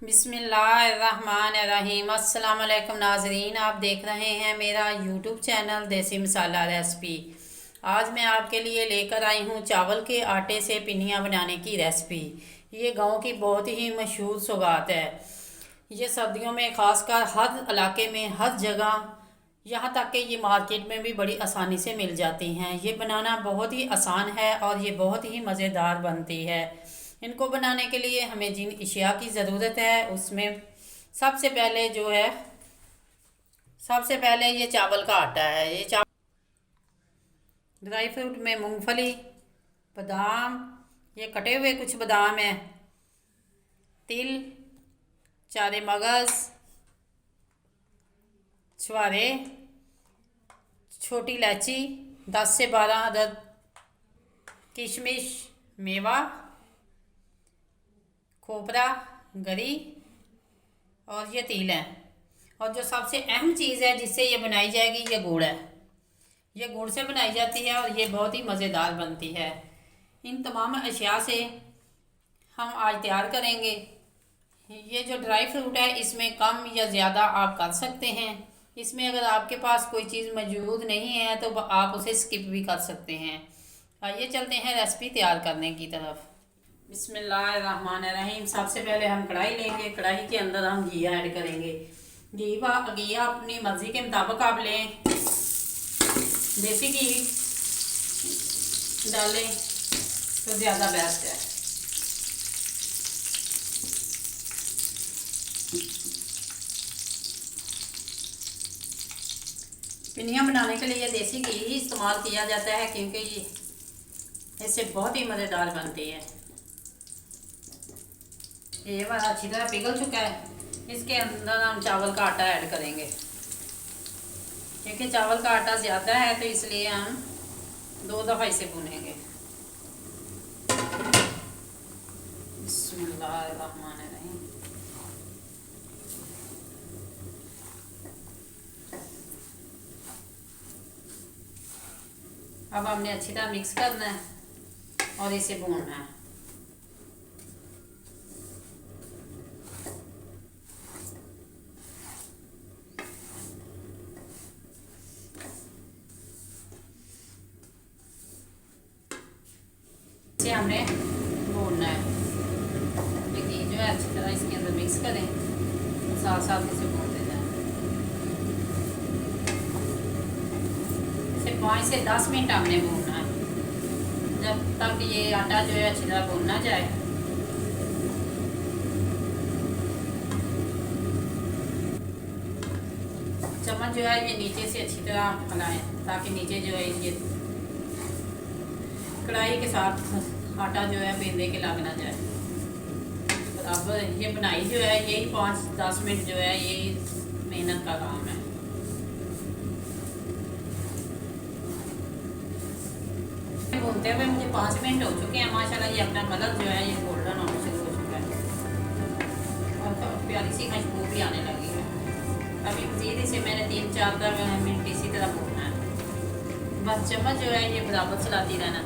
बिस्मिल्लाहिर्रहमानिर्रहीम। अस्सलाम वालेकुम नाजरीन, आप देख रहे हैं मेरा यूट्यूब चैनल देसी मसाला रेसिपी। आज मैं आपके लिए लेकर आई हूँ चावल के आटे से पिन्नियाँ बनाने की रेसिपी। ये गांव की बहुत ही मशहूर सौगात है। ये सर्दियों में ख़ासकर हर इलाके में हर जगह, यहाँ तक कि ये मार्केट में भी बड़ी आसानी से मिल जाती हैं। ये बनाना बहुत ही आसान है और ये बहुत ही मज़ेदार बनती है। इनको बनाने के लिए हमें जिन अशिया की ज़रूरत है उसमें सबसे पहले जो है सबसे पहले ये चावल का आटा है। ये ड्राई फ्रूट में मूंगफली, बादाम, ये कटे हुए कुछ बादाम हैं, तिल, चारे मगज़, छुहारे, छोटी इलायची, 10 से 12 अदद किशमिश, मेवा, खोपरा, गरी और ये तिल है। और जो सबसे अहम चीज़ है जिससे ये बनाई जाएगी, ये गुड़ है। ये गुड़ से बनाई जाती है और ये बहुत ही मज़ेदार बनती है। इन तमाम अशिया से हम आज तैयार करेंगे। ये जो ड्राई फ्रूट है इसमें कम या ज़्यादा आप कर सकते हैं। इसमें अगर आपके पास कोई चीज़ मौजूद नहीं है तो आप उसे स्किप भी कर सकते हैं। आइए चलते हैं रेसिपी तैयार करने की तरफ। बिस्मिल्लाहिर्रहमानिर्रहीम। सबसे पहले हम कढ़ाई लेंगे। कढ़ाई के अंदर हम घी ऐड करेंगे। घी अपनी मर्ज़ी के मुताबिक आप लें। देसी घी डालें तो ज़्यादा बेस्ट है। पिन्नियाँ बनाने के लिए देसी घी ही इस्तेमाल किया जाता है क्योंकि ये इससे बहुत ही मज़ेदार बनती है। ये वाला अच्छी तरह पिघल चुका है। इसके अंदर हम चावल का आटा ऐड करेंगे। क्योंकि चावल का आटा ज़्यादा है तो इसलिए हम 2 दफ़ा इसे भूनेंगे। बिस्मिल्लाहिर्रहमानिर्रहीम। अब हमने अच्छी तरह मिक्स करना है और इसे भूनना है। इसे हमने भूनना है। घी जो है अच्छी तरह इसके अंदर मिक्स करें और साथ साथ इसे भूनते जाएं। इसे 5 से 10 मिनट हमने भूनना है जब तक ये आटा जो है अच्छी तरह भून ना जाए। चम्मच जो है ये नीचे से अच्छी तरह हिलाएं ताकि नीचे जो है ये कढ़ाई के साथ आटा जो है बेंदे के लग ना जाए। अब ये बनाई जो है यही 5-10 मिनट जो है यही मेहनत का काम है। भूनते हुए मुझे 5 मिनट हो चुके हैं। माशाल्लाह ये अपना कलर जो है ये गोल्डन होने शुरू हो चुका है और तो प्यारी सी खुशबू भी आने लगी है। अभी मज़ीद इसे मैंने 3-4 मिनट इसी तरह भूनना है। बस चम्मच जो है ये बराबर चलाती रहना।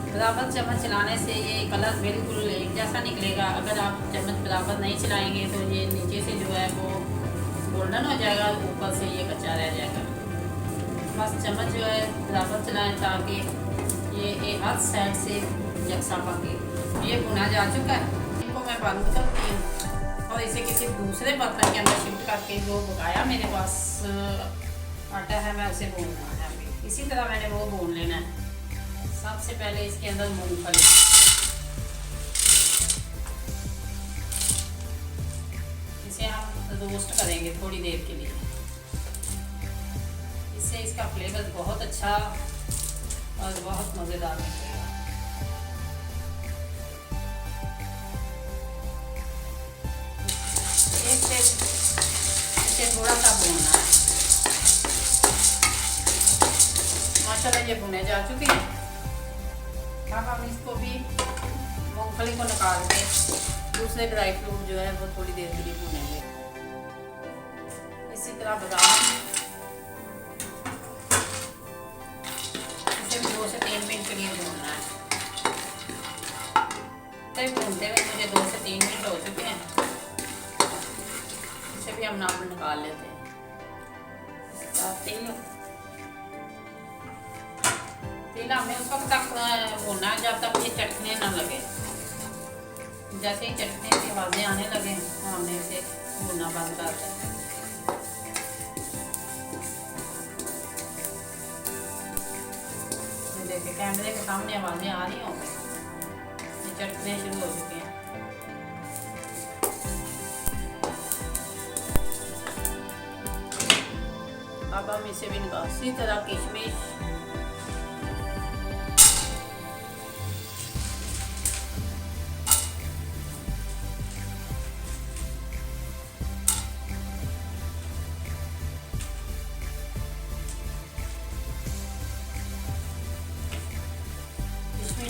बराबर चम्मच चलाने से ये कलर बिल्कुल एक जैसा निकलेगा। अगर आप चम्मच बराबर नहीं चलाएंगे तो ये नीचे से जो है वो गोल्डन हो जाएगा, ऊपर से ये कच्चा रह जाएगा। बस चम्मच जो है बराबर चलाएं ताकि ये हर साइड से यकसा पके। ये भुना जा चुका है। इनको मैं बंद करती हूँ और इसे किसी दूसरे बर्तन के अंदर शिफ्ट करके जो बकाया मेरे पास आटा है मैं उसे भूनना है। अभी इसी तरह मैंने वो भून लेना है। सबसे पहले इसके अंदर मूंगफली, इसे हम रोस्ट करेंगे थोड़ी देर के लिए। इससे इसका फ्लेवर बहुत अच्छा और बहुत मज़ेदार निकलेगा। इसे थोड़ा सा भूनना है। माशाल्लाह ये भुने जा चुकी है। अब हम इसको भी मूंगफली को निकाल के दूसरे ड्राई फ्रूट जो है वो थोड़ी देर के लिए भूनेंगे। इसी तरह बादाम, इसे भी 2 से 3 मिनट के लिए भूनना है। आटे भूनते हुए मुझे 2 से 3 मिनट हो चुके हैं। इसे भी हम नाम निकाल लेते हैं। तेल हमें उस वक्त तक भूनना है जब तक ये चटकने ना लगे। जैसे ही चटकने की आवाज़ें आने लगे हमने इसे भूनना बंद कर दिया। देखिए कैमरे के सामने आवाज़ें आ रही होंगी, ये चटकने शुरू हो चुके हैं। अब हम इसे भी निकाल इसी तरह किशमिश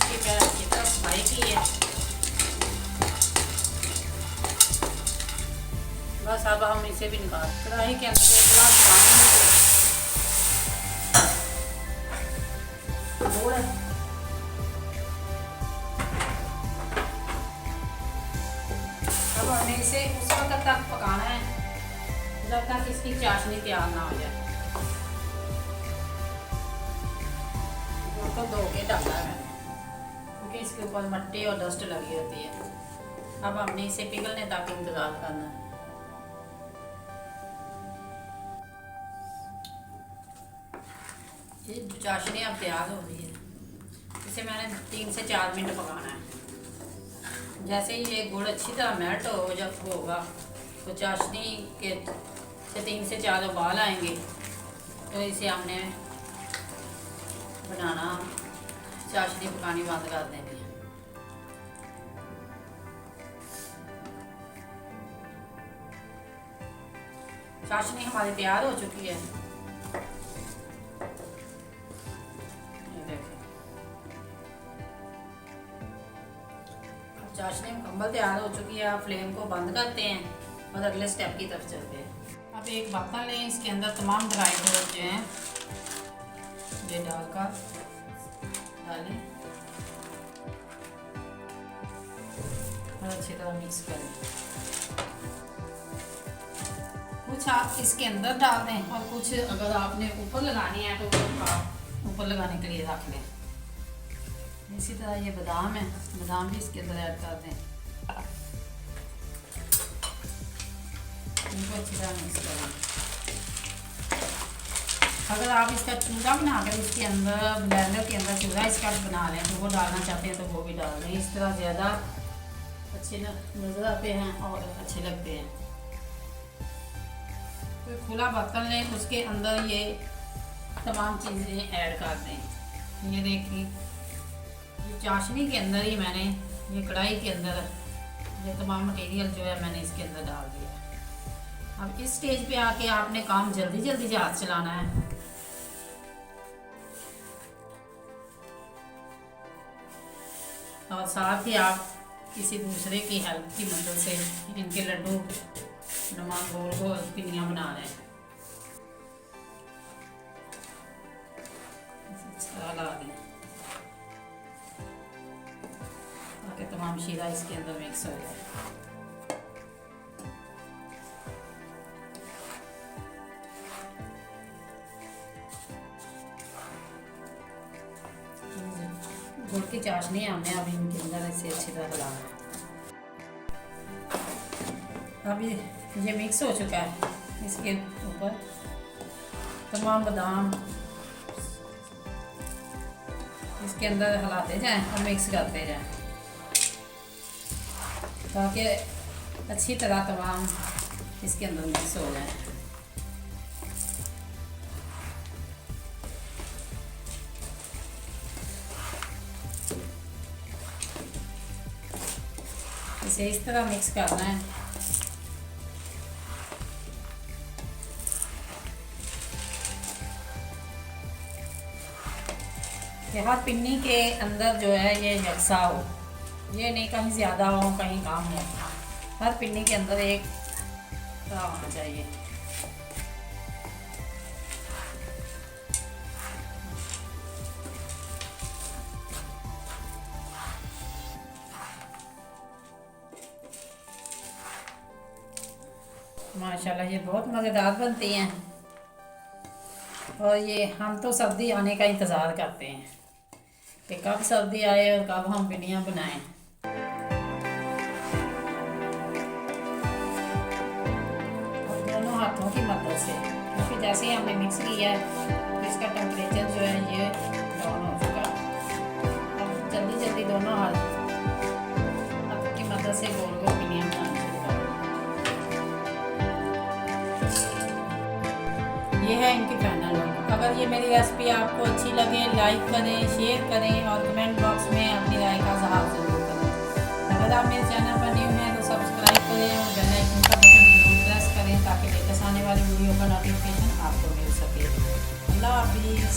की तरफ फ्राई की है। बस अब हम इसे भी निकाल कढ़ाई के अंदर 1 गिलास पानी अब हमें इसे उस वक्त तक पकाना है जब तक इसकी चाशनी तैयार ना हो जाए। गुड़ को धो के डाला है क्योंकि इसके ऊपर मट्टी और डस्ट लगी होती है। अब हमने इसे पिघलने तक इंतजार करना है। ये चाशनी अब तैयार हो गई है। इसे मैंने 3 से 4 मिनट पकाना है। जैसे ही ये गुड़ अच्छी तरह मेल्ट हो जब होगा तो चाशनी के से 3 से 4 उबाल आएंगे तो इसे हमने बनाना चाशनी पकानी बंद कर देंगे। चाशनी हमारी तैयार हो चुकी है। चाशनी मुकम्मल तैयार हो चुकी है। आप फ्लेम को बंद करते हैं और अगले स्टेप की तरफ चलते हैं। अब एक बर्तन लें, इसके अंदर तमाम ड्राई फ्रूट जो हैं ये डालकर डालें और अच्छी तरह मिक्स करें। कुछ आप इसके अंदर डाल दें और कुछ अगर आपने ऊपर लगानी है तो आप ऊपर लगाने के लिए रख लें। इसी तरह ये बादाम है, बादाम भी इसके अंदर ऐड कर दें। इनको अच्छी तरह मिक्स करें। अगर आप इसका चूड़ा बनाकर इसके अंदर ब्लेंडर के अंदर चूड़ा इसका बना लें तो वो डालना चाहते हैं तो वो भी डाल दें। इस तरह ज़्यादा अच्छे नज़र आते हैं और अच्छे लगते हैं। कोई खुला बर्तन लें, उसके अंदर ये तमाम चीज़ें ऐड कर दें। ये देखिए चाशनी के अंदर ही मैंने ये कढ़ाई के अंदर ये तमाम मटेरियल जो है मैंने इसके अंदर डाल दिया। अब इस स्टेज पे आके आपने काम जल्दी जल्दी से हाथ चलाना है। और साथ ही आप किसी दूसरे की हेल्प की मदद से इनके लड्डू नुमा गोल गोल पिनियाँ बना रहे हैं। ला दें ताकि तमाम शीरा इसके अंदर मिक्स हो जाए। गुड़ की चाशनी हमने अभी इनके अंदर ऐसे अच्छी तरह डाला है। अभी ये मिक्स हो चुका है। इसके ऊपर तमाम बादाम इसके अंदर हिलाते जाएं और मिक्स करते जाएं ताकि अच्छी तरह तमाम इसके अंदर मिक्स हो जाए। इसे इस तरह मिक्स करना है। कि हर पिन्नी के अंदर जो है ये यकसा हो, ये नहीं कहीं ज़्यादा हो कहीं कम हो, हर पिन्नी के अंदर एक तरह होना चाहिए। माशाल्लाह ये बहुत मज़ेदार बनती हैं। और ये हम तो सर्दी आने का इंतज़ार करते हैं कि कब सर्दी आए और कब हम पिनियाँ बनाएं। और दोनों हाथों की मदद से, क्योंकि जैसे ही हमने मिक्स किया है तो इसका टेम्परेचर जो है ये डाउन हो चुका है। अब जल्दी जल्दी दोनों हाथों की मदद से गोल गोल पिनियाँ बनाना शुरू करें। ये है इनकी फाइनल लुक। अगर ये मेरी रेसिपी आपको अच्छी लगे लाइक करें, शेयर करें और कमेंट बॉक्स में अपनी राय का इज़हार ज़रूर करें। अगर आप मेरे चैनल पर न्यू हैं तो सब्सक्राइब करें और बेल आइकन का बटन जरूर प्रेस करें ताकि लेटेस्ट आने वाली वीडियो का नोटिफिकेशन आपको मिल सके। अल्लाह हाफिज़।